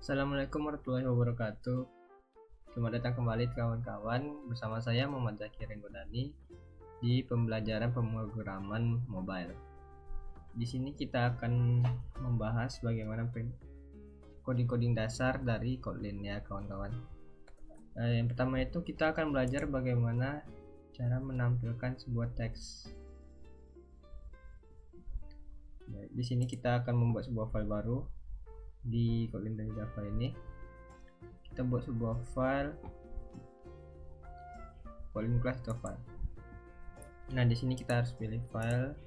Assalamualaikum warahmatullahi wabarakatuh. Selamat datang kembali kawan-kawan, bersama saya Muhammad Zakir Renggodani di pembelajaran pemrograman mobile. Di sini kita akan membahas bagaimana coding-coding dasar dari Kotlin ya kawan-kawan. Yang pertama itu kita akan belajar bagaimana cara menampilkan sebuah teks. Di sini kita akan membuat sebuah file baru di Kotlin dari Java ini. Kita buat sebuah file Kotlin class atau file. Nah, di sini kita harus pilih file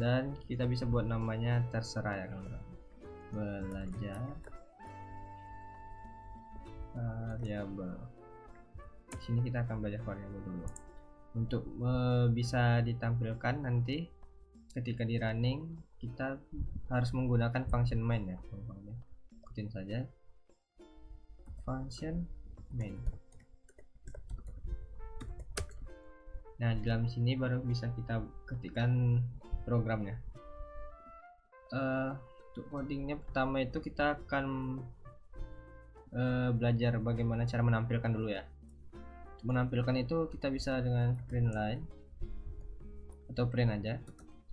dan kita bisa buat namanya terserah ya kawan-kawan. Belajar variabel. Di sini kita akan belajar variabel dulu. Untuk bisa ditampilkan nanti ketika di running, kita harus menggunakan function main ya kawan-kawan. Ikutin saja function main. Nah, di dalam sini baru bisa kita ketikkan programnya. Untuk codingnya pertama itu kita akan belajar bagaimana cara menampilkan dulu ya. Untuk menampilkan itu kita bisa dengan print line atau print aja.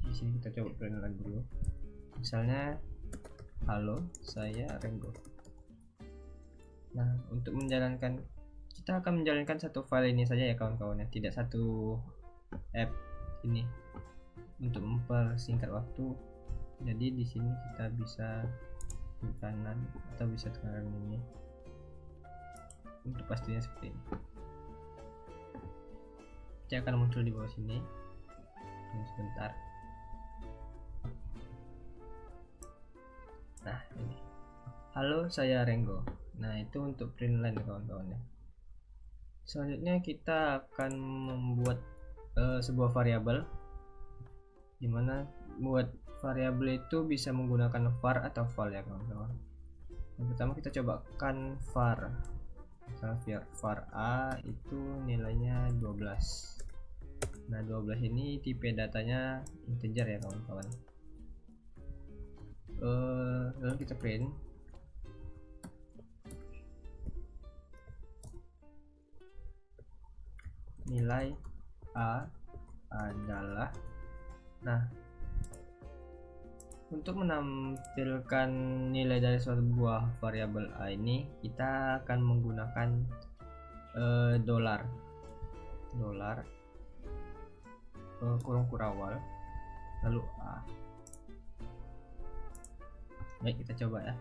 Di sini kita coba print line dulu. Misalnya, halo, saya Renggo. Nah, untuk menjalankan, kita akan menjalankan satu file ini saja ya kawan-kawan ya, tidak satu app ini. Untuk mempersingkat waktu, jadi di sini kita bisa di kanan atau bisa ke kanan ini. Untuk pastinya seperti ini. Dia akan muncul di bawah sini. Tunggu sebentar. Nah, ini. Halo, saya Renggo. Nah, itu untuk print line kawan-kawan ya. Selanjutnya kita akan membuat sebuah variabel, dimana buat variabel itu bisa menggunakan var atau val ya kawan-kawan. Yang pertama kita cobakan var. Misalnya var a itu nilainya 12. Nah, 12 ini tipe datanya integer ya kawan-kawan. Lalu kita print nilai a adalah. Nah, untuk menampilkan nilai dari suatu buah variabel a ini, kita akan menggunakan dolar kurung kurawal lalu a. Baik, kita coba ya.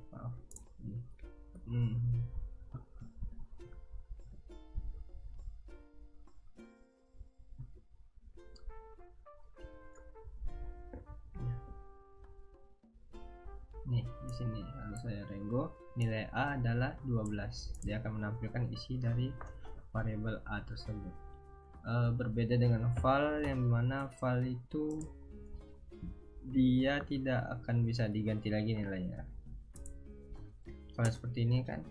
Maaf. Nih, di sini lalu saya Renggo, nilai a adalah 12. Dia akan menampilkan isi dari variabel a tersebut. Berbeda dengan val, yang mana val itu dia tidak akan bisa diganti lagi nilainya. Kalau seperti ini kan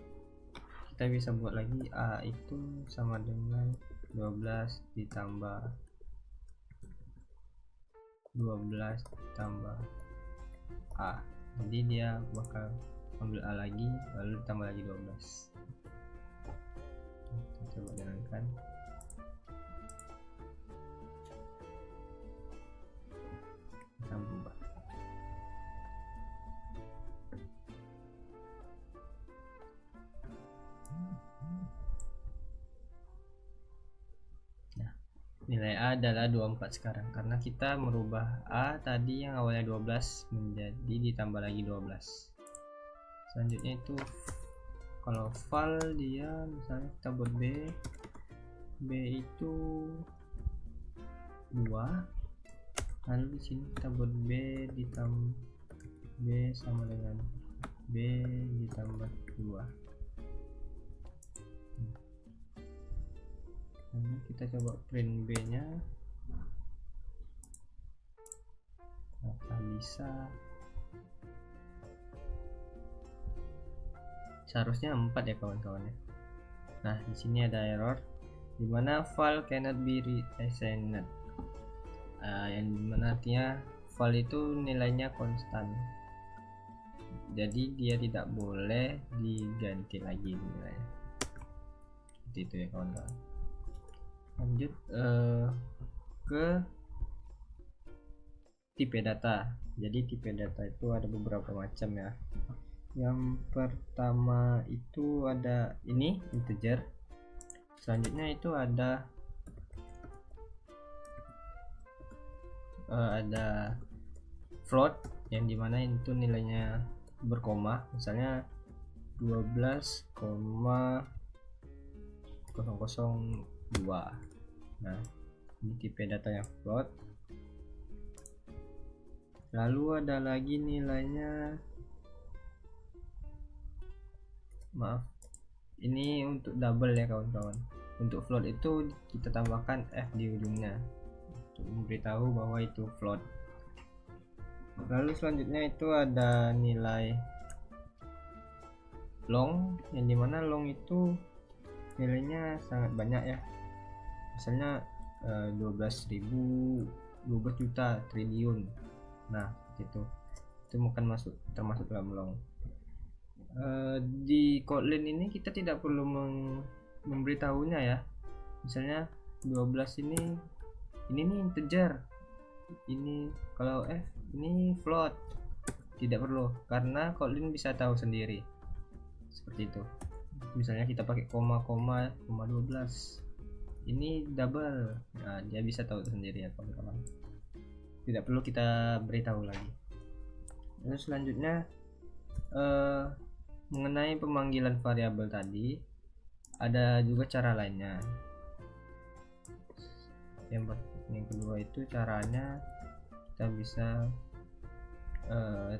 kita bisa buat lagi a itu sama dengan 12 ditambah 12 ditambah a. Jadi dia bakal ambil a lagi lalu ditambah lagi 12. Kita coba jalankan. Kita berubah. Nah, nilai a adalah 24 sekarang karena kita merubah a tadi yang awalnya 12 menjadi ditambah lagi 12. Selanjutnya itu kalau val dia misalnya kita buat b itu 2, lalu di sini kita buat b ditambah b sama dengan b ditambah 2. Lalu kita coba print b nya, apakah bisa. Seharusnya 4 ya kawan-kawan ya. Nah, di sini ada error dimana file cannot be reassigned. yang dimana artinya val itu nilainya konstan, jadi dia tidak boleh diganti lagi nilainya. Seperti itu ya kawan-kawan. Lanjut ke tipe data. Jadi tipe data itu ada beberapa macam ya. Yang pertama itu ada ini integer, selanjutnya itu ada float yang dimana itu nilainya berkoma, misalnya 12,002. Nah, ini tipe data yang float. Lalu ada lagi nilainya, maaf, ini untuk double ya kawan-kawan. Untuk float itu kita tambahkan f di ujungnya untuk memberitahu bahwa itu float. Lalu selanjutnya itu ada nilai long, yang dimana long itu nilainya sangat banyak ya, misalnya 12.000, 12 juta, triliun. Nah itu bukan termasuk dalam long. Di Kotlin ini kita tidak perlu memberitahunya ya, misalnya 12 ini nih integer, ini kalau f ini float, tidak perlu, karena Kotlin bisa tahu sendiri seperti itu. Misalnya kita pakai koma 12, ini double, nah dia bisa tahu sendiri ya kawan-kawan, tidak perlu kita beritahu lagi. Lalu selanjutnya mengenai pemanggilan variabel tadi, ada juga cara lainnya. Yang kedua itu caranya kita bisa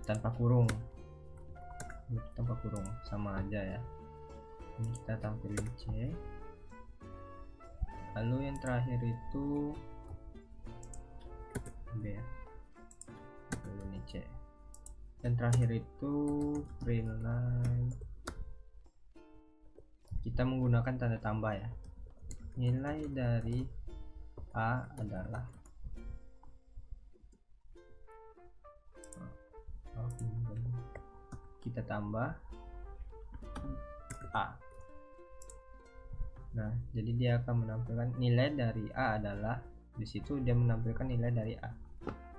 tanpa kurung. Sama aja ya. Ini kita tampilin C. Lalu yang terakhir itu B ya. Lalu ini C. Yang terakhir itu print line. Kita menggunakan tanda tambah ya. Nilai dari A adalah kita tambah A. Nah, jadi dia akan menampilkan nilai dari A adalah, di situ dia menampilkan nilai dari A.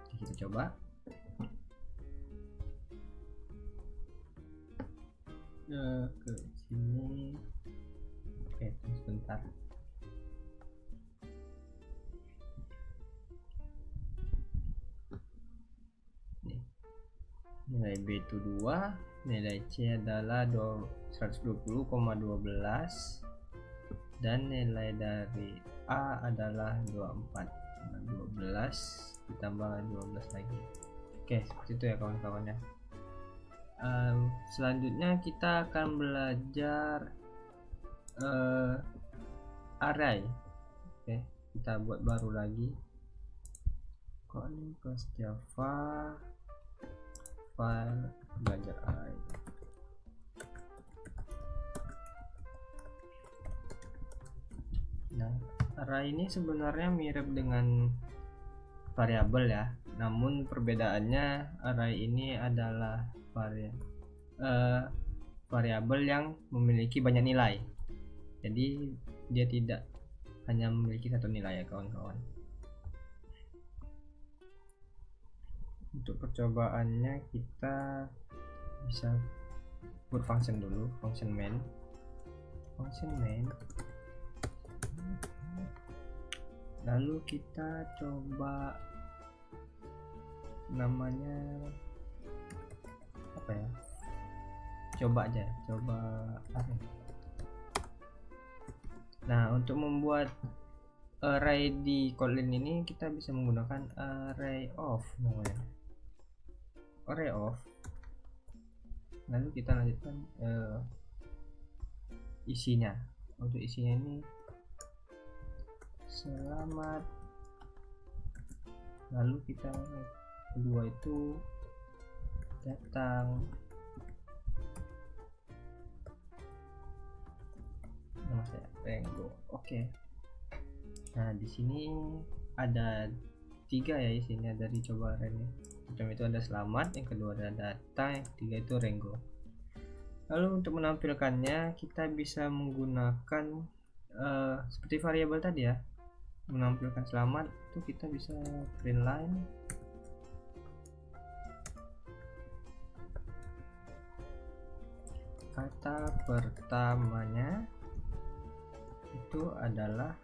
Kita coba. Ke sini. Oke, sebentar. Nih. Nilai B itu 2, nilai C adalah 120,12, dan nilai dari A adalah 24. Nah, 12 ditambah 12 lagi. Oke, seperti itu ya kawan-kawan ya. Selanjutnya kita akan belajar array. Oke, kita buat baru lagi. Kotlin plus Java file belajar array. Nah, array ini sebenarnya mirip dengan variabel ya, namun perbedaannya array ini adalah variabel yang memiliki banyak nilai, jadi dia tidak hanya memiliki satu nilai ya kawan-kawan. Untuk percobaannya kita bisa buat function dulu, function main. Lalu kita coba namanya apa ya, coba array. Nah, untuk membuat array di Kotlin ini kita bisa menggunakan array of namanya, array of. Lalu kita lanjutkan isinya. Untuk isinya ini selamat, lalu kita kedua itu datang, nama saya Renggo. Oke. Nah, di sini ada 3 3 ya isinya dari coba array ini. Pertama itu ada selamat, yang kedua ada data, yang ketiga itu Rengo. Lalu untuk menampilkannya kita bisa menggunakan seperti variabel tadi ya. Menampilkan selamat itu kita bisa print line kata pertamanya itu adalah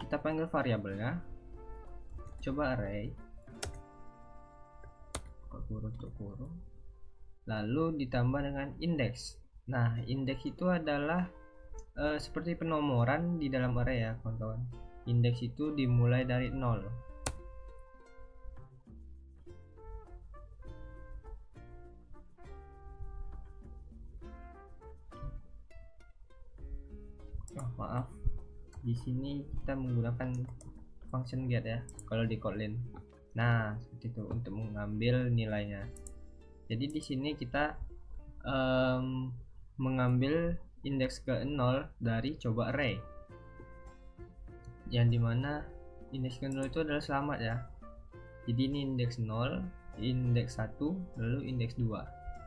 kita panggil variabelnya coba array kurung lalu ditambah dengan indeks. Nah, indeks itu adalah seperti penomoran di dalam array ya kawan-kawan. Indeks itu dimulai dari 0. Maaf, di sini kita menggunakan function get ya kalau di Kotlin. Nah, seperti itu untuk mengambil nilainya. Jadi di sini kita mengambil indeks ke 0 dari coba array, yang dimana indeks ke 0 itu adalah selamat ya. Jadi ini indeks 0, indeks 1, lalu indeks 2.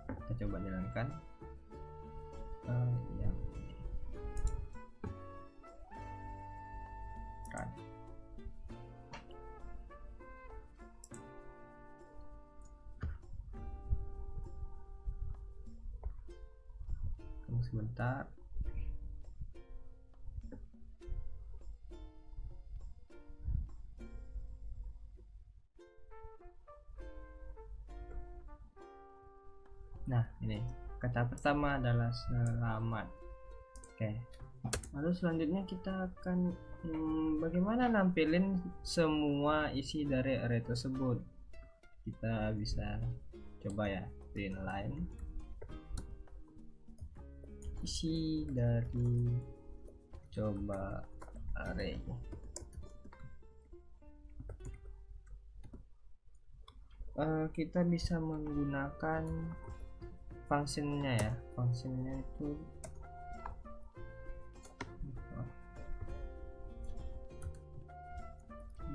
Kita coba jalankan yang run. Tunggu sebentar. Nah, ini kata pertama adalah selamat. Oke. Lalu selanjutnya kita akan bagaimana nampilin semua isi dari array tersebut. Kita bisa coba ya print line isi dari coba array. Kita bisa menggunakan fungsinya ya. Fungsinya itu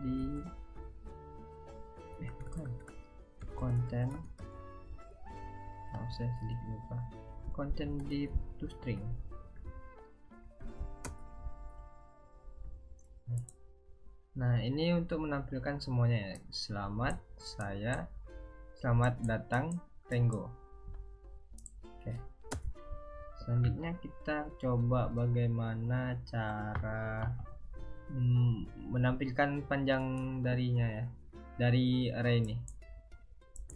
di konten. Saya sedikit lupa. Konten di toString. Nah, ini untuk menampilkan semuanya ya. Selamat datang Rengo. Oke. Selanjutnya kita coba bagaimana cara menampilkan panjang darinya ya, dari array ini.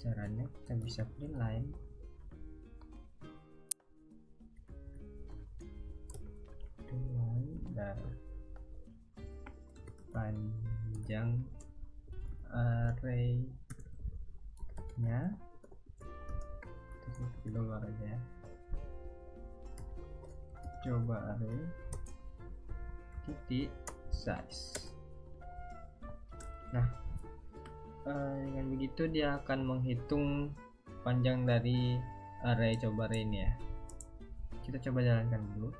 Caranya kita bisa print line panjang array-nya kita keluar aja ya. Coba array titik size. Nah, dengan begitu dia akan menghitung panjang dari array coba array ini ya. Kita coba jalankan dulu.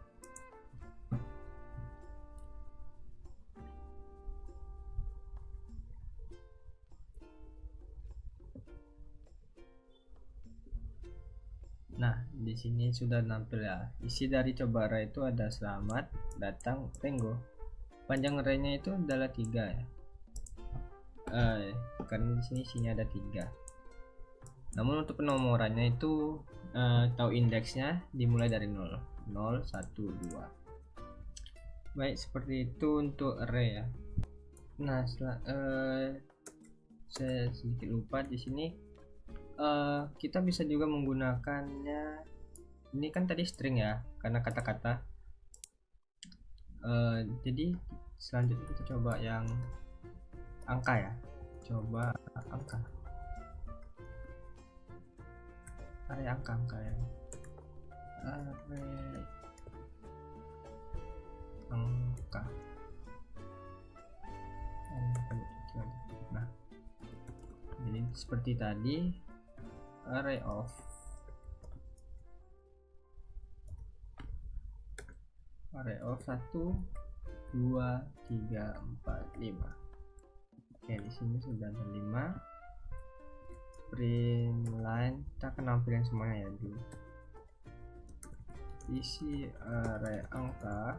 Nah, di sini sudah nampil ya. Isi dari coba array itu ada selamat datang Rengo. Panjang array-nya itu adalah 3 ya. Karena di sini isinya ada 3. Namun untuk penomorannya itu tahu indeksnya dimulai dari 0, 0, 1, 2. Baik, seperti itu untuk array ya. Nah, saya sedikit lupa di sini. Kita bisa juga menggunakannya. Ini kan tadi string ya, karena kata-kata. Jadi selanjutnya kita coba yang angka ya. Coba angka. Array angka ya. Array angka. Nah, jadi seperti tadi. Array of 2 3 4 5. Oke, di sini sudah ada 5. Print line, kita akan nampilin semuanya ya dulu. Isi array angka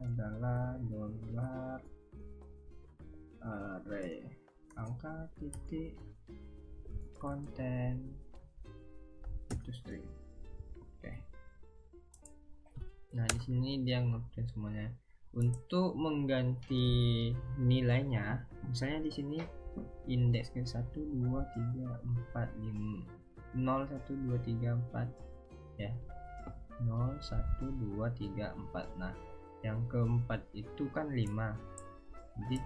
adalah dolar array angka titik konten itu string. Oke. Nah, di sini dia ngeprint semuanya. Untuk mengganti nilainya, misalnya di sini indeks ke 1 2 3 4 5 0 1 2 3 4 ya. 0 1 2 3 4. Nah, yang keempat itu kan 5. Jadi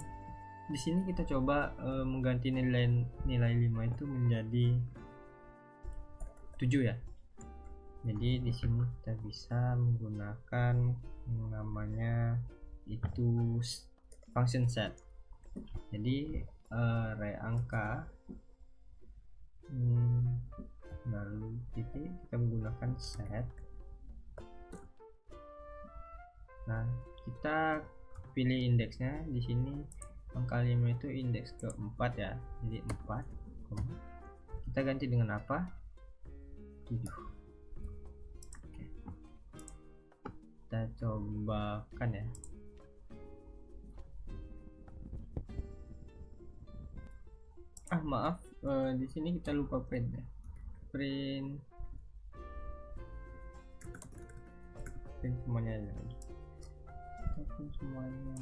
di sini kita coba mengganti nilai 5 itu menjadi 7 ya. Jadi di sini kita bisa menggunakan namanya itu function set. Jadi array angka lalu titik kita menggunakan set. Nah, kita pilih indeksnya di sini. Angka 5 itu indeks keempat ya, jadi 4. Kita ganti dengan apa? 7. Oke. Kita cobakan ya. Maaf, di sini kita lupa print ya. Print semuanya aja. Print semuanya.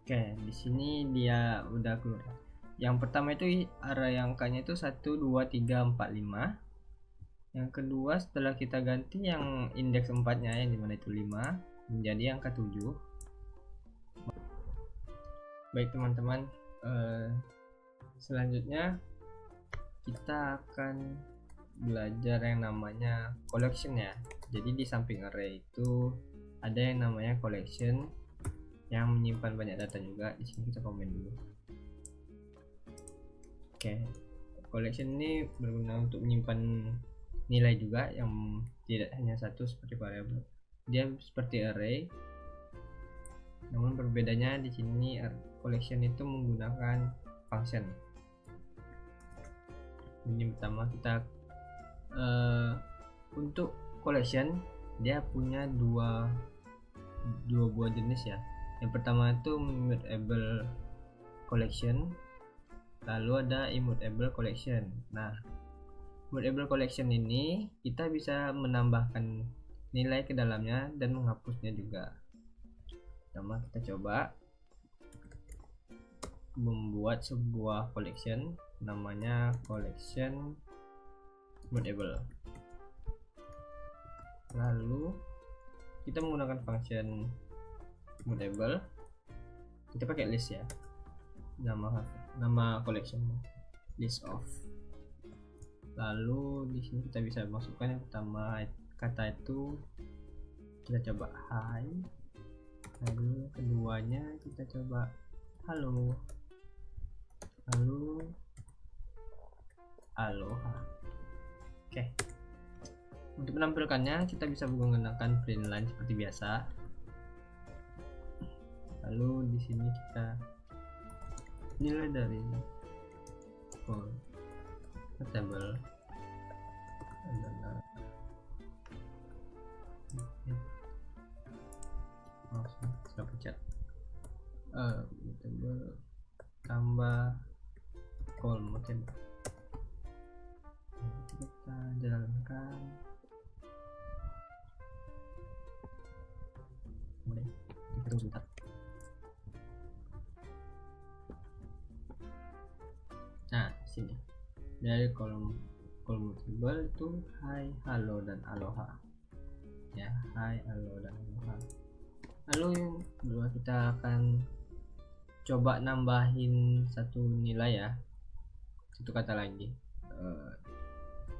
Oke, di sini dia udah keluar. Yang pertama itu array angkanya itu 1 2 3 4 5. Yang kedua setelah kita ganti yang indeks 4-nya yang dimana itu 5 menjadi angka 7. Baik teman-teman, selanjutnya kita akan belajar yang namanya collection ya. Jadi di samping array itu ada yang namanya collection yang menyimpan banyak data juga. Di sini kita komen dulu. Oke, collection ini berguna untuk menyimpan nilai juga yang tidak hanya satu seperti variabel. Dia seperti array, namun perbedaannya di sini collection itu menggunakan function. Ini pertama kita untuk collection dia punya dua buah jenis ya. Yang pertama itu mutable collection, lalu ada immutable collection. Nah, mutable collection ini kita bisa menambahkan nilai ke dalamnya dan menghapusnya juga. Pertama kita coba membuat sebuah collection namanya collection mutable. Lalu kita menggunakan function mutable, kita pakai list ya, nama collection list of. Lalu di sini kita bisa masukkan yang pertama kata itu kita coba hi, lalu keduanya kita coba halo, lalu aloha. Oke. Untuk menampilkannya kita bisa menggunakan print line seperti biasa. Lalu di sini kita nilai dari table adalah saya pencet table tambah mutable. Kita jalankan. Mulai kita tunggu sebentar. Nah, sini dari kolom mutable itu hi, halo, dan aloha ya. Hi, halo, dan aloha. Lalu yang kedua kita akan coba nambahin satu nilai ya, satu kata lagi.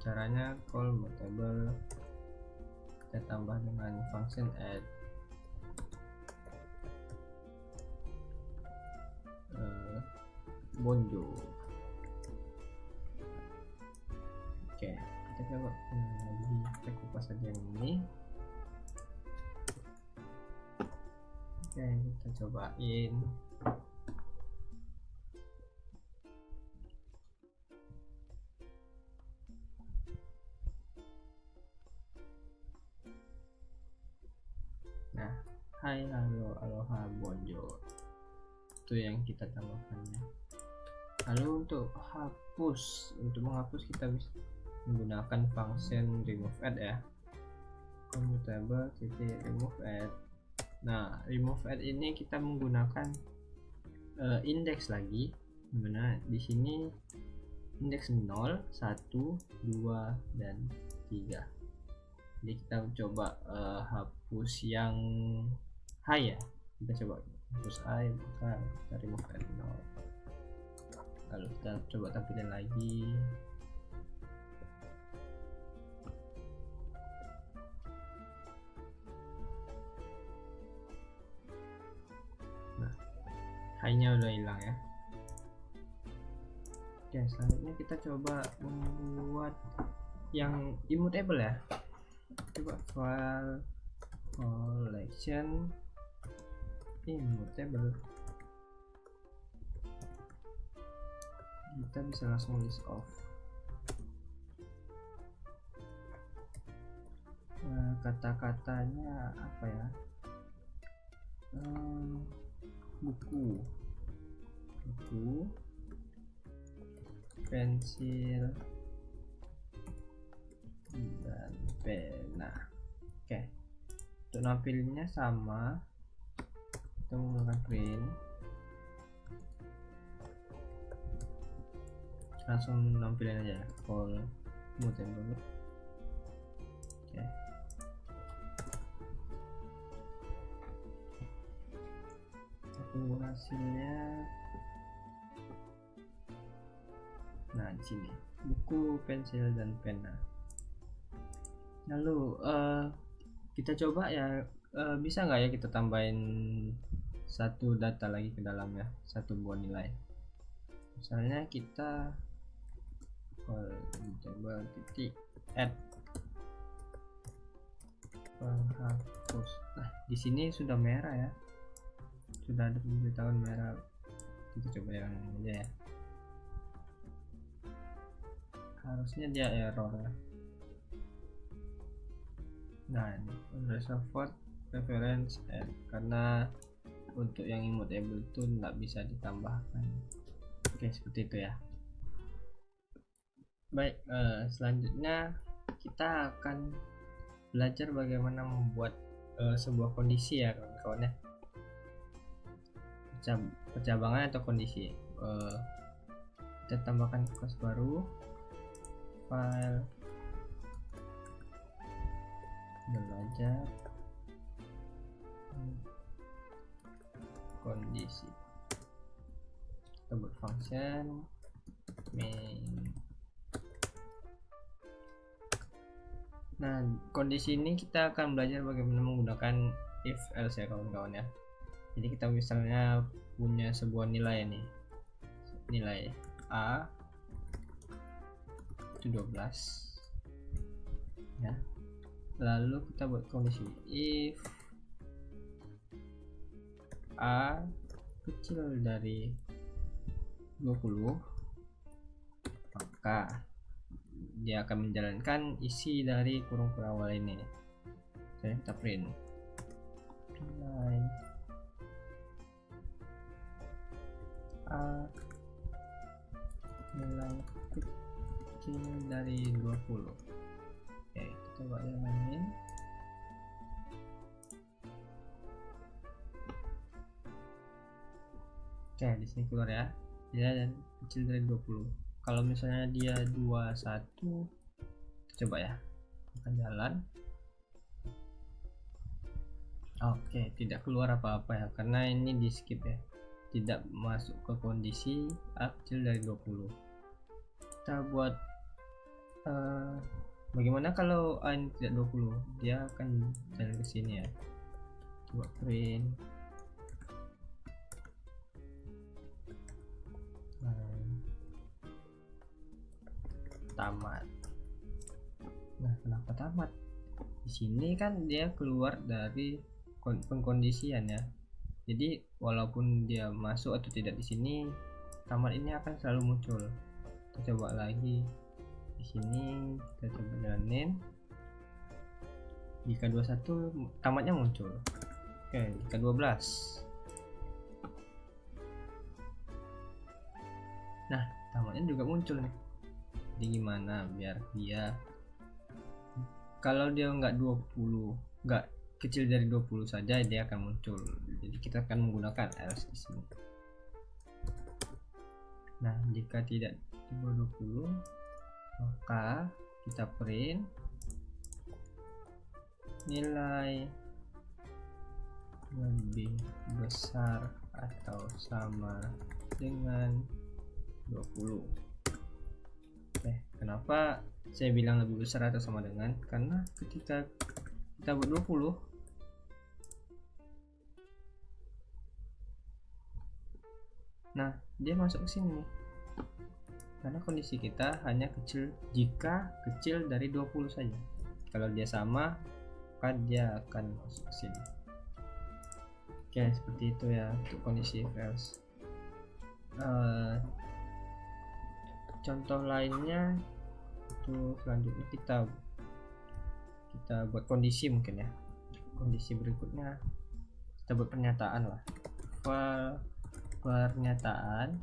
Caranya call mutable kita tambah dengan function add bonjour. Oke, kita coba lagi, kita kupas saja yang ini. Oke, kita cobain. Nah, hai, halo, aloha, bonjour. Itu yang kita tambahkannya. Lalu untuk menghapus kita bisa menggunakan function remove add ya. Commutable remove add. Nah, remove add ini kita menggunakan index lagi, dimana di sini indeks 0, 1, 2, dan 3. Jadi kita coba hapus yang high ya. Kita coba hapus high, maka kita remove add 0. Lalu kita coba tampilin lagi. Nah, high-nya udah hilang ya. Oke, selanjutnya kita coba membuat yang immutable ya. Coba file collection immutable. Kita bisa langsung list off. Kata-katanya apa ya? Buku, pensil, dan pena. Oke, untuk nampilinnya sama, kita menggunakan print, langsung nampilin aja call immutable. Oke, hasilnya. Nah, di sini buku, pensil, dan pena. Lalu kita coba ya, bisa nggak ya kita tambahin satu data lagi ke dalamnya, satu buah nilai. Misalnya kita coba titik add penghapus. Nah, di sini sudah merah ya, sudah ada pemberitahuan merah. Kita coba yang aja ya, harusnya dia error ya. Nah, ini reservoir reference add, karena untuk yang immutable itu nggak bisa ditambahkan. Oke, seperti itu ya. Baik, selanjutnya kita akan belajar bagaimana membuat sebuah kondisi ya kawan-kawan ya, percabangan atau kondisi. Kita tambahkan kelas baru, file belajar kondisi. Kita buat function main. Nah, kondisi ini kita akan belajar bagaimana menggunakan if else ya kawan-kawan ya. Jadi kita misalnya punya sebuah nilai nih, nilai A itu 12 ya. Lalu kita buat kondisi if A kecil dari 20, maka dia akan menjalankan isi dari kurung-kurung awal ini. Jadi kita print line A nilai kecil dari 20. Oke, kita coba jalanin. Oke, di sini keluar ya, dia kecil dari 20. Kalau misalnya dia 21, coba ya, akan jalan. Oke, tidak keluar apa-apa ya, karena ini di skip ya, tidak masuk ke kondisi A kecil dari 20. Kita buat bagaimana kalau A ini tidak 20, dia akan jalan ke sini ya. Coba print tamat. Nah, kenapa tamat? Di sini kan dia keluar dari pengkondisian ya. Jadi walaupun dia masuk atau tidak di sini, tamat ini akan selalu muncul. Kita coba lagi di sini, kita coba jalanin. Jika 21 tamatnya muncul. Oke, jika 12. Nah, tamatnya juga muncul nih. Jadi gimana biar dia, kalau dia nggak 20, nggak kecil dari 20 saja, dia akan muncul. Jadi kita akan menggunakan else di sini. Nah, jika tidak di bawah 20, maka kita print nilai lebih besar atau sama dengan 20. Oke, kenapa saya bilang lebih besar atau sama dengan? Karena ketika kita buat 20, nah dia masuk ke sini karena kondisi kita hanya kecil jika kecil dari 20 saja. Kalau dia sama, maka dia akan masuk ke sini. Oke, seperti itu ya untuk kondisi if else. Contoh lainnya itu selanjutnya kita buat kondisi mungkin ya. Kondisi berikutnya kita buat pernyataan lah. Pernyataan,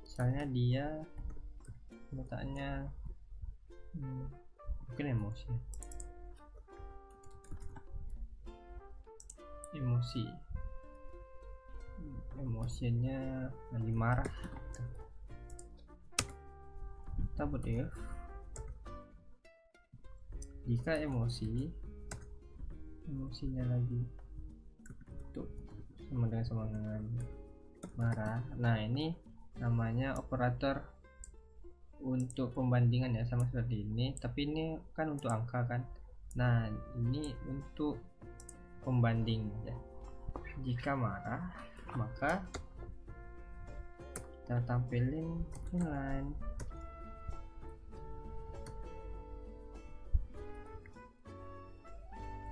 misalnya dia pernyataannya mungkin emosinya lagi marah. Kita buat if jika emosinya lagi tuh sama dengan marah. Nah, ini namanya operator untuk pembandingan ya, sama seperti ini, tapi ini kan untuk angka kan. Nah, ini untuk pembanding ya. Jika marah, maka kita tampilin inline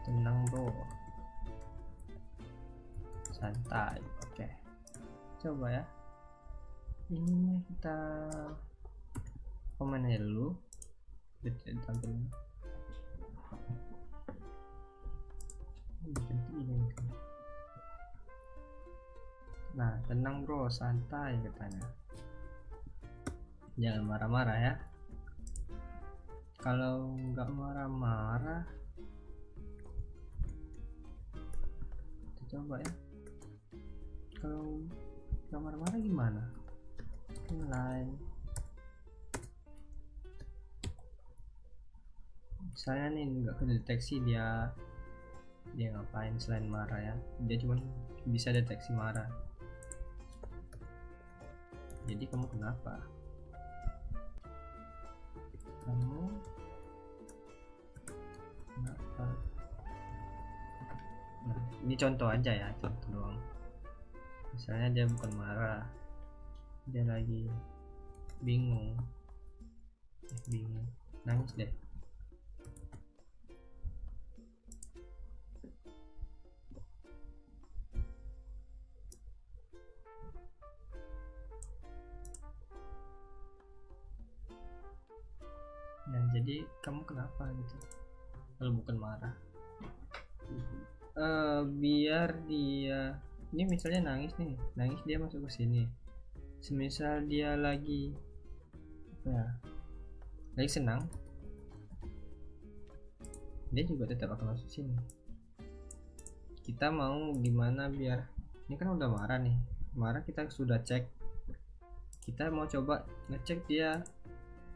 tenang bro, santai. Oke, coba ya, ini kita komen aja dulu, tampilin ini. Nah, tenang bro, santai katanya, jangan marah-marah ya. Kalau nggak marah-marah, kita coba ya. Kalau nggak marah-marah gimana? Inline, misalnya nih nggak kedeteksi dia ngapain selain marah ya. Dia cuma bisa deteksi marah. Jadi kamu kenapa? Nah, ini contoh aja ya, contoh doang. Misalnya dia bukan marah, dia lagi bingung, nangis deh. Nah, jadi kamu kenapa gitu kalau bukan marah? Biar dia, ini misalnya nangis dia masuk ke sini. Semisal dia lagi senang, dia juga tetap akan masuk sini. Kita mau gimana biar, ini kan udah marah nih, kita sudah cek, kita mau coba ngecek dia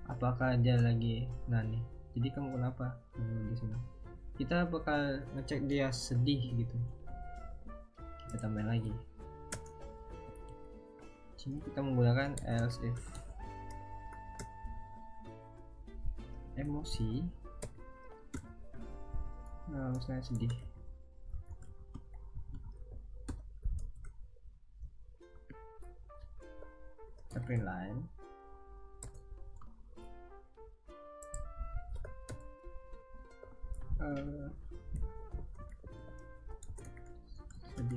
apakah dia lagi nih. Jadi kamu kenapa di sini? Kita bakal ngecek dia sedih gitu. Kita tambahin lagi. Sini kita menggunakan else if emosi. Nah, saya sedih. Kita print line.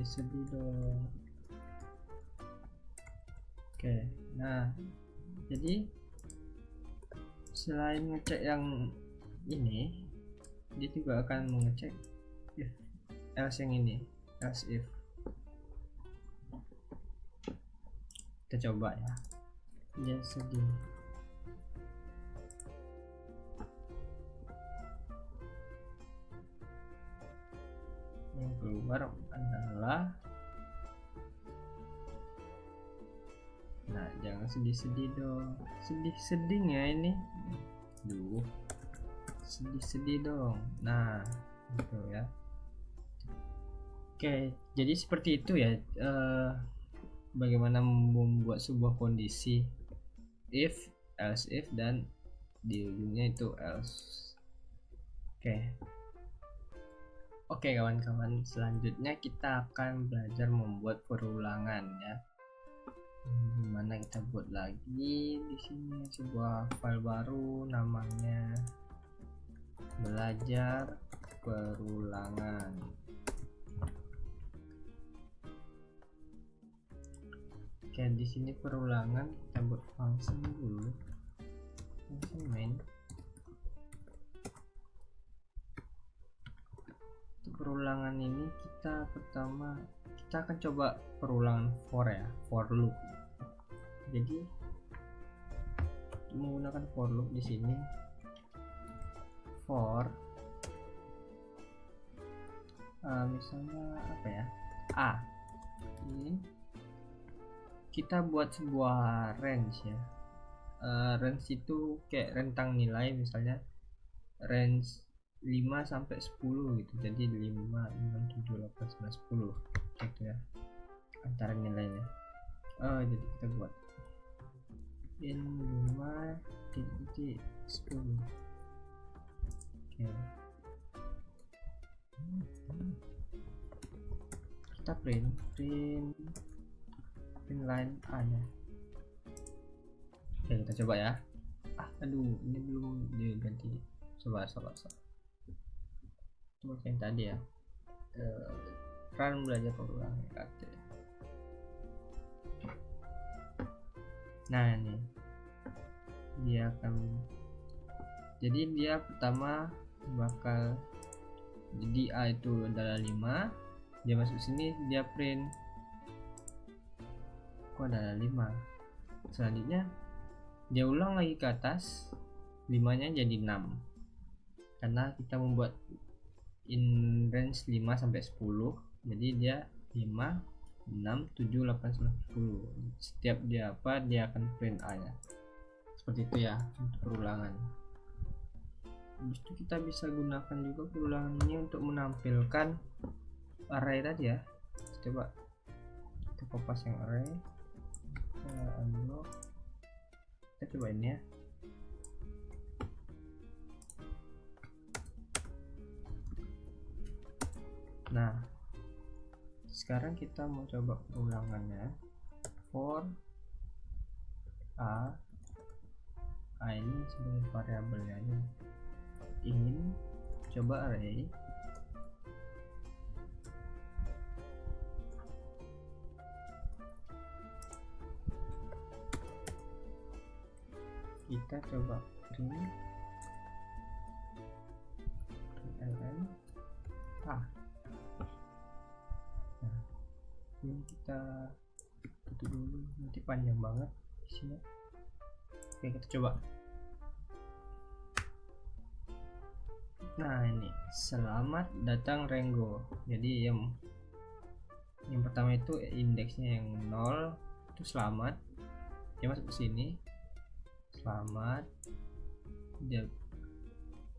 sedih dong. Oke, nah jadi selain ngecek yang ini, dia juga akan mengecek if else yang ini, else if. Kita coba ya, dia sedih. Yang keluar adalah, nah jangan sedih-sedih dong, sedih-sedihnya ini, duh, sedih-sedih dong. Nah gitu ya. Oke, jadi seperti itu ya, bagaimana membuat sebuah kondisi if, else if, dan di ujungnya itu else. Oke kawan-kawan, selanjutnya kita akan belajar membuat perulangan ya. Dimana kita buat lagi di sini sebuah file baru namanya belajar perulangan. Oke, di sini perulangan kita buat function dulu, function main. Untuk perulangan ini kita akan coba perulangan for ya, for loop. Jadi menggunakan for loop di sini, for misalnya apa ya, ini kita buat sebuah range ya. Range itu kayak rentang nilai, misalnya range 5 sampai 10 gitu. Jadi 5, 6, 7, 8, 9, 10 gitu ya antara nilainya. Jadi kita buat in 5 titik 10. Oke. Kita print line A nya. Oke, kita coba ya. Aduh, ini belum diganti. Coba. Itu yang tadi ya. Run belajar perulangan KT. Nah ini dia akan, jadi dia pertama bakal, jadi A itu adalah 5, dia masuk sini, dia print kok adalah 5. Selanjutnya dia ulang lagi ke atas, 5 nya jadi 6 karena kita membuat in range 5 sampai 10. Jadi dia 5, 6, 7, 8, 9, 10. Setiap dia akan print A nya. Seperti itu ya untuk perulangan. Habis itu kita bisa gunakan juga perulangan ini untuk menampilkan array tadi ya. Coba kita kopas yang array, unblock, kita coba ini ya. Nah sekarang kita mau coba perulangannya. For A ini sebagai variabelnya aja. Ingin coba array, kita coba print ln A. Nah ini kita tutup dulu, nanti panjang banget isinya. Oke, kita coba. Nah ini, selamat datang Rengo. Jadi yang pertama itu indeksnya yang 0 itu selamat, dia masuk ke sini,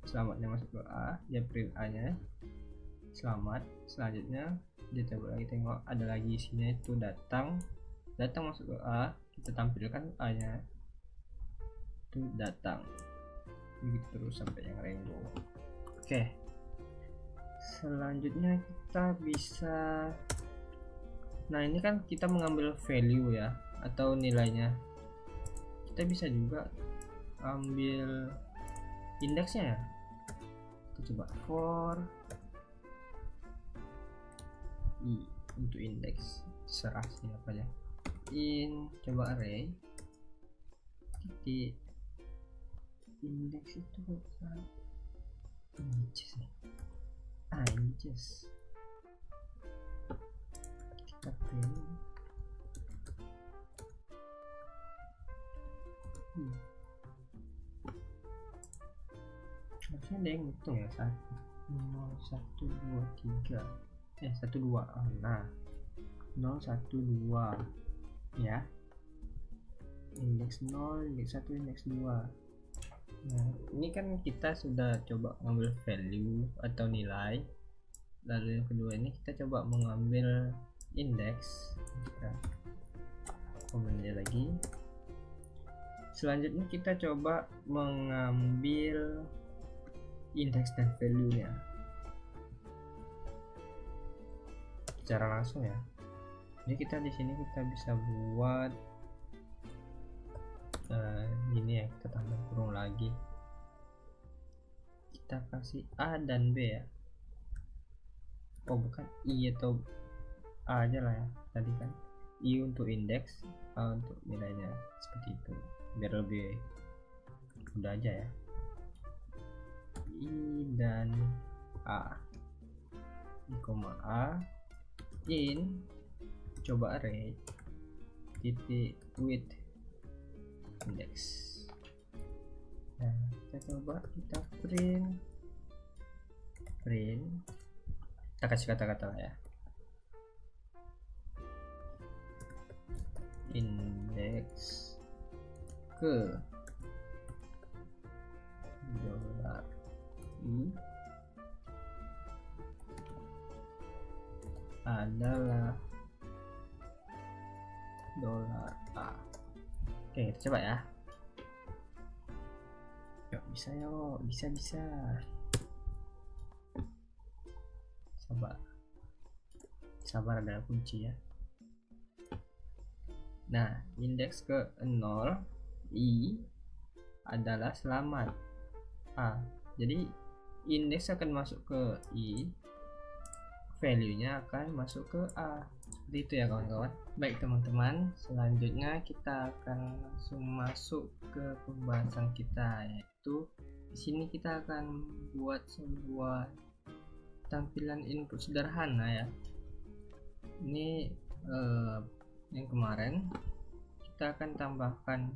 selamatnya masuk ke A, dia print A nya selamat. Selanjutnya dia coba lagi, tengok ada lagi isinya itu datang masuk ke A, kita tampilkan A nya itu datang, begitu terus sampai yang rainbow. Oke, selanjutnya kita bisa, nah ini kan kita mengambil value ya atau nilainya, kita bisa juga ambil indeksnya ya. kita coba for i untuk indeks, serah siapa ya, coba array titik indeks itu inches kita print harusnya ada yang hitung ya, 1 2 3 1 2 nah 0 1 2 ya, indeks 0 indeks 1 indeks 2. Nah ini kan kita sudah coba mengambil value atau nilai, lalu yang kedua ini kita coba mengambil indeks, kita komen dia lagi. Selanjutnya kita coba mengambil indeks dan value nya secara langsung ya. Jadi kita di sini kita bisa buat gini ya, kita tambah kurung lagi, kita kasih A dan B ya, bukan I atau A aja lah ya, tadi kan I untuk indeks, A untuk nilainya, seperti itu biar lebih mudah aja ya. I dan A, I, A in coba array titik width index. Nah kita coba kita print kita kasih kata-kata lah ya, indeks ke $i adalah $A. Oke kita coba ya, yuk bisa, yuk bisa sabar adalah kunci ya. Nah indeks ke 0 I adalah selamat A, jadi indeks akan masuk ke I, value nya akan masuk ke A, seperti itu ya kawan-kawan. Baik teman-teman, selanjutnya kita akan langsung masuk ke pembahasan kita, yaitu di sini kita akan buat sebuah tampilan input sederhana ya. Ini yang kemarin kita akan tambahkan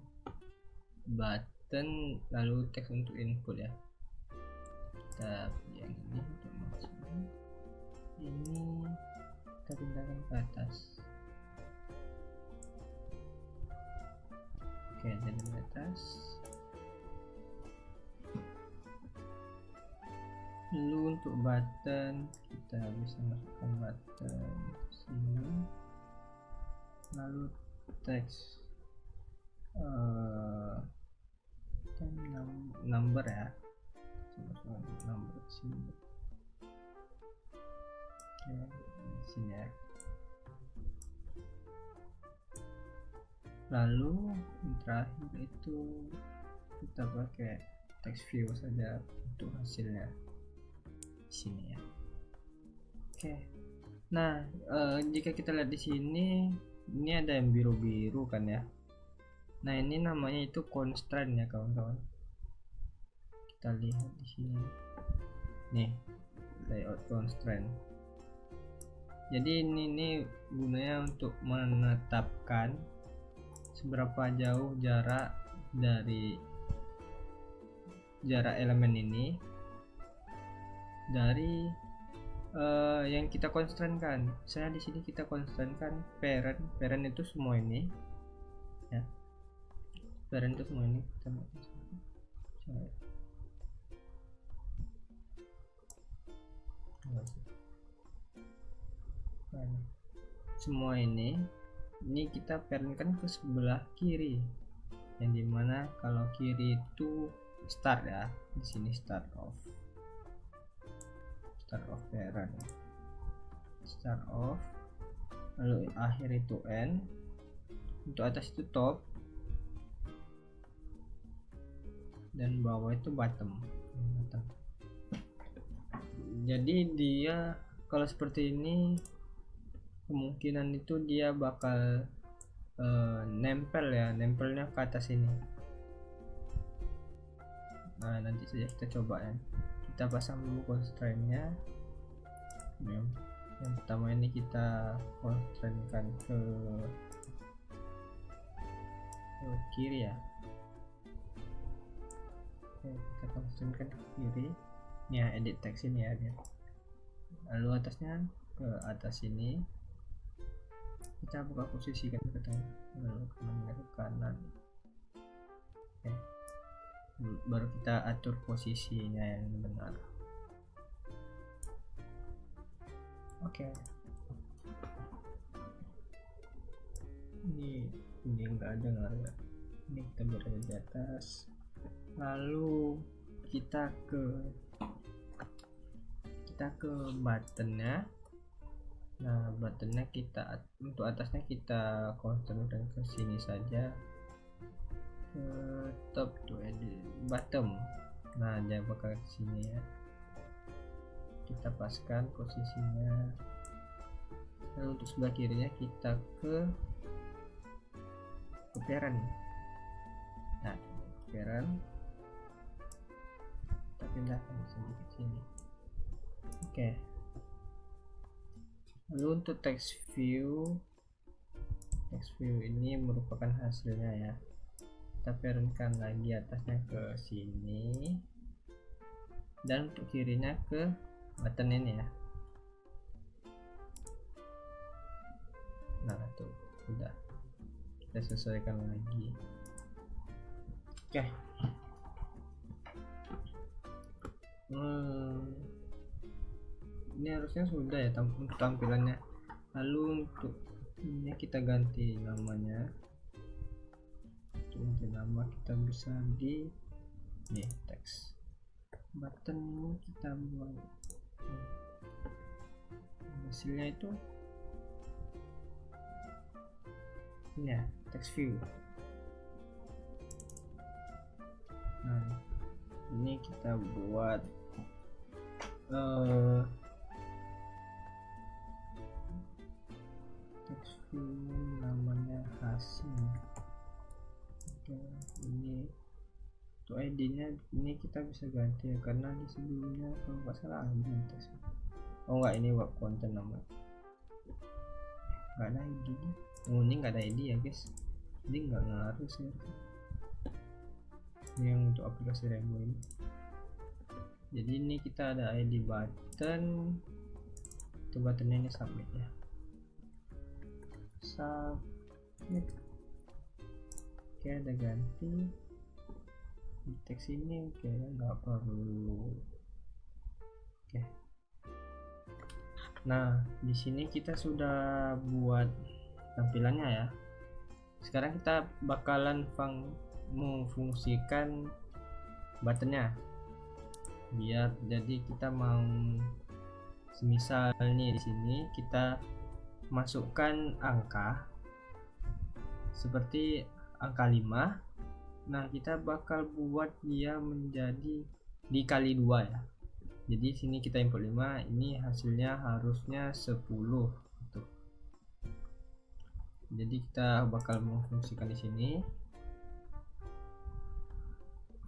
button lalu teks untuk input ya. Kita yang ini untuk maksudnya ini kita pindahkan ke atas. Oke, jadi di atas. Lalu untuk button kita bisa masukkan button sini, lalu teks dan number ya, coba number sini. Oke, di sini ya. Lalu yang terakhir itu kita pakai text view saja untuk hasilnya di sini ya. Oke. Nah, jika kita lihat di sini, ini ada yang biru-biru kan ya. Nah, ini namanya itu constraint ya kawan-kawan. Kita lihat di sini. Nih, layout constraint. Jadi ini gunanya untuk menetapkan seberapa jauh jarak dari elemen ini dari yang kita constraint-kan. Misalnya di sini kita constraint-kan parent itu semua ini ya, parent itu semua ini kita semua ini kita parent-kan ke sebelah kiri, yang dimana kalau kiri itu start ya, di sini start of parent, start of, lalu akhir itu end, untuk atas itu top, dan bawah itu bottom. jadi dia kalau seperti ini kemungkinan itu dia bakal nempelnya ke atas ini. Nah, nanti saja kita coba ya. Kita pasang dulu constraint-nya. Yang pertama ini kita constraint-kan ke kiri ya. Oke, kita constraint-kan ke kiri. Ini ya, edit text ini ya dia. Lalu atasnya ke atas ini. Kita buka posisikan ke tengah, lalu ke kanan. Oke. Baru kita atur posisinya yang benar. Oke. Ini enggak ada nggak. Ini kita berada di atas. Lalu kita ke buttonnya. Nah, buttonnya kita untuk atasnya kita constraint ke sini saja, ke top to edit bottom. Nah, dia bakal ke sini ya. Kita paskan posisinya. Lalu untuk sebelah kirinya kita ke parent. Nah, parent kita pindahkan sedikit sini. Oke. Lalu untuk text view ini merupakan hasilnya ya. Kita parentkan lagi atasnya ke sini, dan untuk kirinya ke button ini ya. Nah, tuh udah kita sesuaikan lagi. Oke. Ini harusnya sudah ya untuk tampilannya. Lalu untuk ini kita ganti namanya. Untuk ganti nama kita bisa di teks button ini kita buat hasilnya itu ini ya, text view. Nah, ini kita buat text view namanya hasil. Oke, ini untuk ID-nya ini kita bisa ganti ya, karena di sebelumnya kalau nggak salah ada text. Oh enggak, ini web content nama. Nggak ada ID. Oh, ini nggak ada ID ya guys. Ini nggak ngaruh sih. Ini yang untuk aplikasi Rainbow ini. Jadi ini kita ada ID button. Itu buttonnya ini submit ya. Submit. Oke, ada ganti di teks ini. Oke, nggak perlu. Oke. Nah, di sini kita sudah buat tampilannya ya. Sekarang kita bakalan memfungsikan buttonnya. Biar jadi kita mau semisal nih di sini kita masukkan angka seperti angka 5. Nah, kita bakal buat dia menjadi dikali 2 ya. Jadi sini kita input 5, ini hasilnya harusnya 10 gitu. Jadi kita bakal memfungsikan di sini.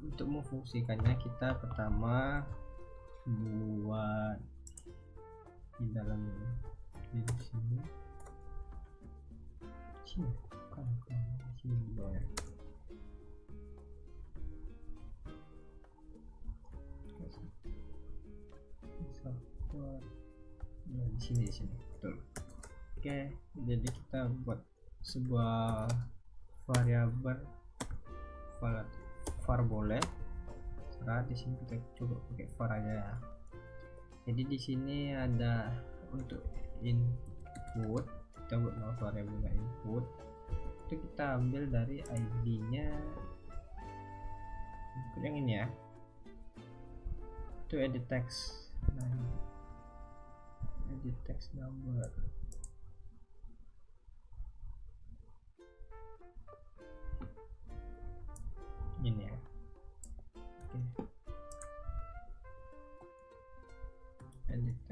Untuk memfungsikannya kita pertama buat di dalam sini kan sini dulu ya. Nah, di sini betul. Oke, jadi kita buat sebuah variabel var boleh. Sekarang di sini kita coba pakai var aja ya. Jadi di sini ada untuk input, kita buat nama variabel input. Itu kita ambil dari ID-nya yang ini ya. Itu edit text. Nah, edit text number. Ini ya. Oke.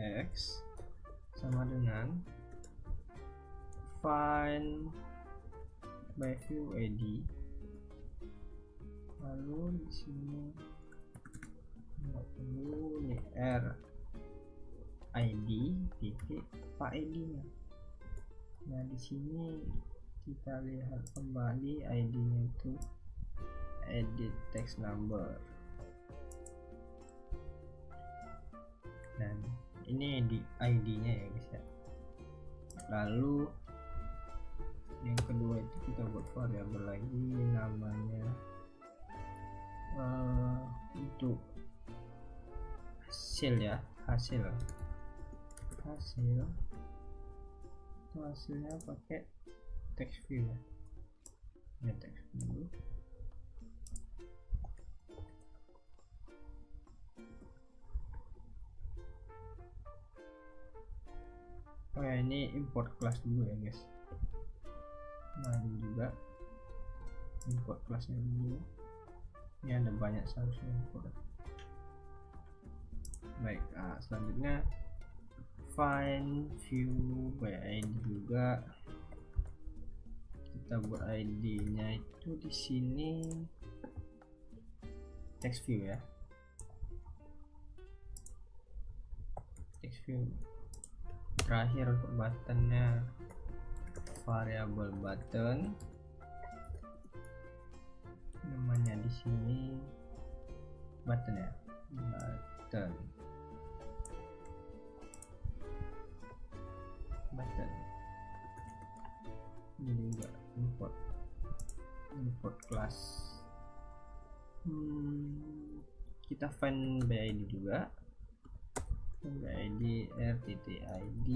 x sama dengan find by view id, lalu di sini nggak perlu ini r id titik apa id nya. Nah di sini kita lihat kembali id nya itu edit text number, dan ini di id nya ya guys ya. Lalu yang kedua itu kita buat variabel lagi namanya untuk hasil ya, hasilnya pakai text view ya. Ini text view. Oh ya, ini import kelas dulu ya guys. Nah ini juga import kelasnya dulu. Ini ada banyak seharusnya import. Baik, selanjutnya find view by id juga. Kita buat id nya itu di sini text view ya, text view. Terakhir untuk buttonnya variabel button, namanya di sini button ya, button. Ini juga import kelas. Kita find by id juga, by id r.id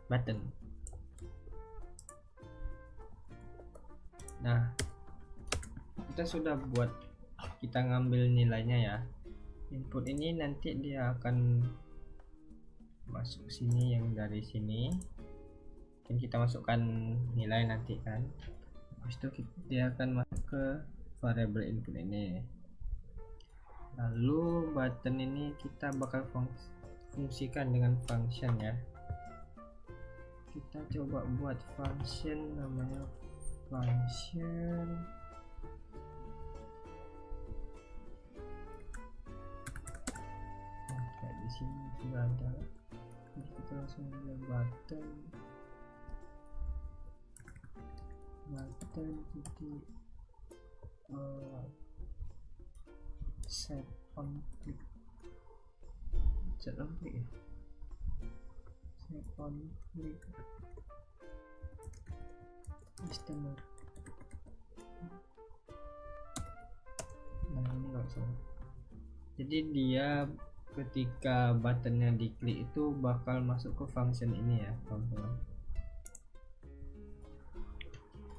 button. Nah kita sudah buat, kita ngambil nilainya ya. Input ini nanti dia akan masuk sini, yang dari sini dan kita masukkan nilai nanti kan. Habis itu dia akan masuk ke variabel input ini. Lalu button ini kita bakal fungsikan dengan function ya. Kita coba buat function namanya function kayak di sini sudah ada. Jadi kita langsung ambil button titik set on click ya, set on click customer. Nah ini nggak salah. Jadi dia ketika buttonnya diklik itu bakal masuk ke function ini ya teman-teman.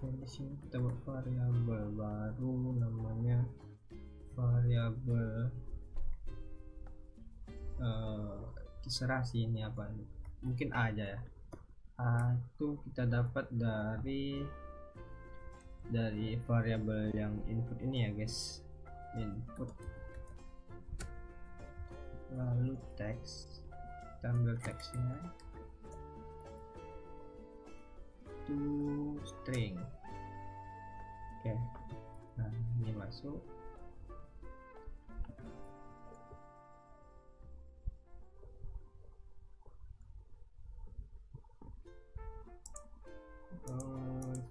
Di sini kita buat variabel baru namanya variabel terserah sih ini apa, mungkin A aja ya. A itu kita dapat dari variabel yang input ini ya guys, input. Lalu teks, kita ambil teksnya to string. Oke, nah ini masuk.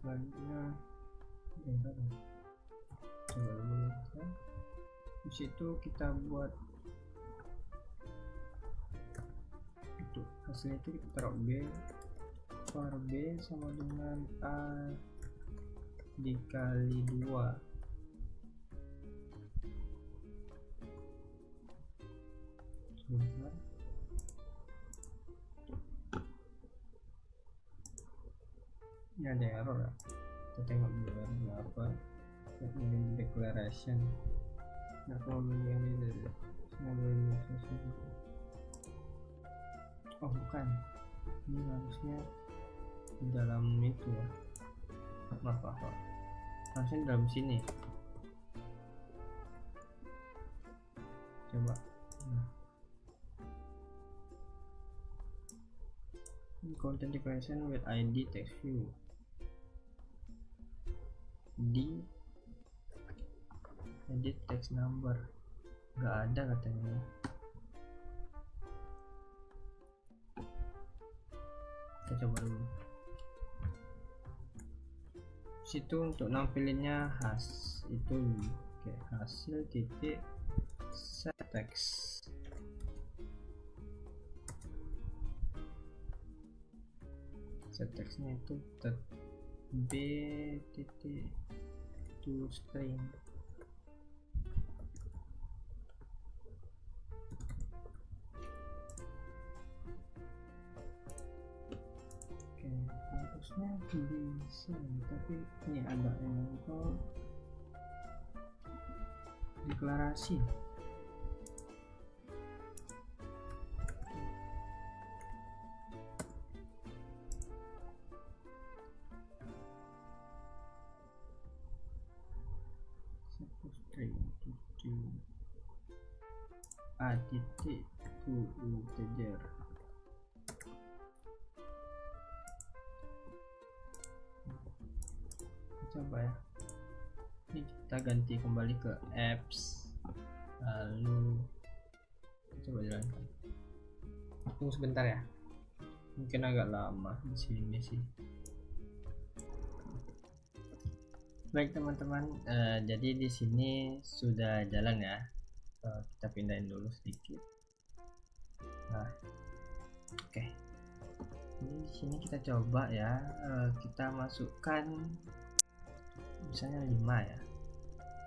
Selanjutnya coba dulu ya. Di situ kita buat untuk hasilnya itu kita taruh b, var b sama dengan a dikali 2. Sebentar. Ini ada error ya, kita tengok dulu errornya apa. Ini declaration. Nah kalau yang ini oh bukan, ini harusnya di dalam itu ya, maaf harusnya di dalam sini. coba. Nah, content declaration with ID text view di edit text number nggak ada katanya. Kita coba dulu. Situ untuk nampilinnya itu kayak hasil titik set text. Set textnya itu b titik to string. Harusnya bisa, tapi ini ada yang kok deklarasi. String a titik to integer. Coba ya, ini kita ganti kembali ke apps, lalu coba jalankan. Tunggu sebentar ya, mungkin agak lama di sini sih. Baik teman-teman, jadi di sini sudah jalan ya. Kita pindahin dulu sedikit. Nah, oke. Ini di sini kita coba ya, kita masukkan misalnya 5 ya,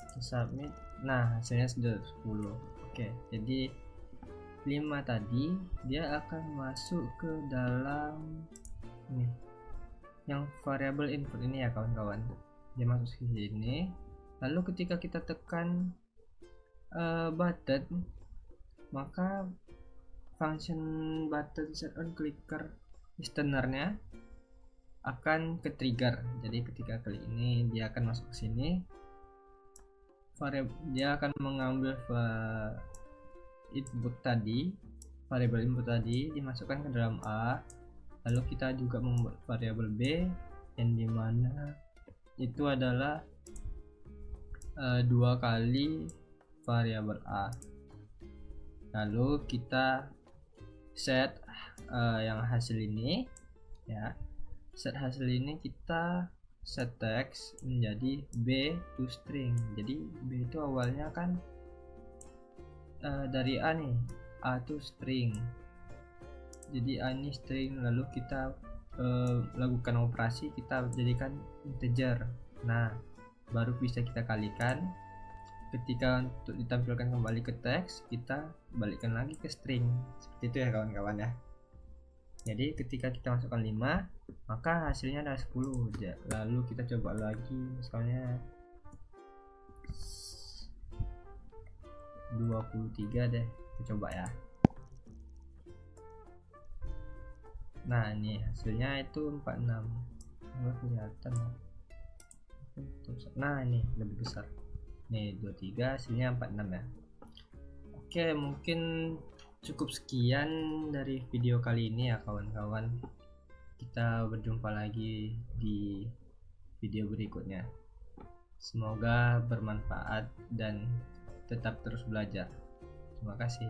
kita submit. Nah, hasilnya sudah 10. Oke, jadi 5 tadi dia akan masuk ke dalam ini yang variable input ini ya kawan-kawan. Dia masuk ke sini, lalu ketika kita tekan button, maka function button set on clicker listener-nya akan ke trigger. Jadi ketika klik ini dia akan masuk ke sini, dia akan mengambil input tadi, variabel input tadi dimasukkan ke dalam A, lalu kita juga membuat variabel B yang dimana itu adalah 2 kali variabel A. Lalu kita set yang hasil ini ya, set hasil ini kita set text menjadi b to string. Jadi b itu awalnya kan dari A nih, A to string, jadi A ini string, lalu kita lakukan operasi, kita jadikan integer. Nah, baru bisa kita kalikan. Ketika untuk ditampilkan kembali ke teks, kita balikkan lagi ke string. Seperti itu ya kawan-kawan ya. Jadi ketika kita masukkan 5, maka hasilnya ada 10. Lalu kita coba lagi, misalnya 23 deh, kita coba ya. Nah, ini hasilnya itu 46. Nggak kelihatan. Nah, ini lebih besar. Nih 23, hasilnya 46 ya. Oke, mungkin cukup sekian dari video kali ini ya kawan-kawan. Kita berjumpa lagi di video berikutnya. Semoga bermanfaat dan tetap terus belajar. Terima kasih.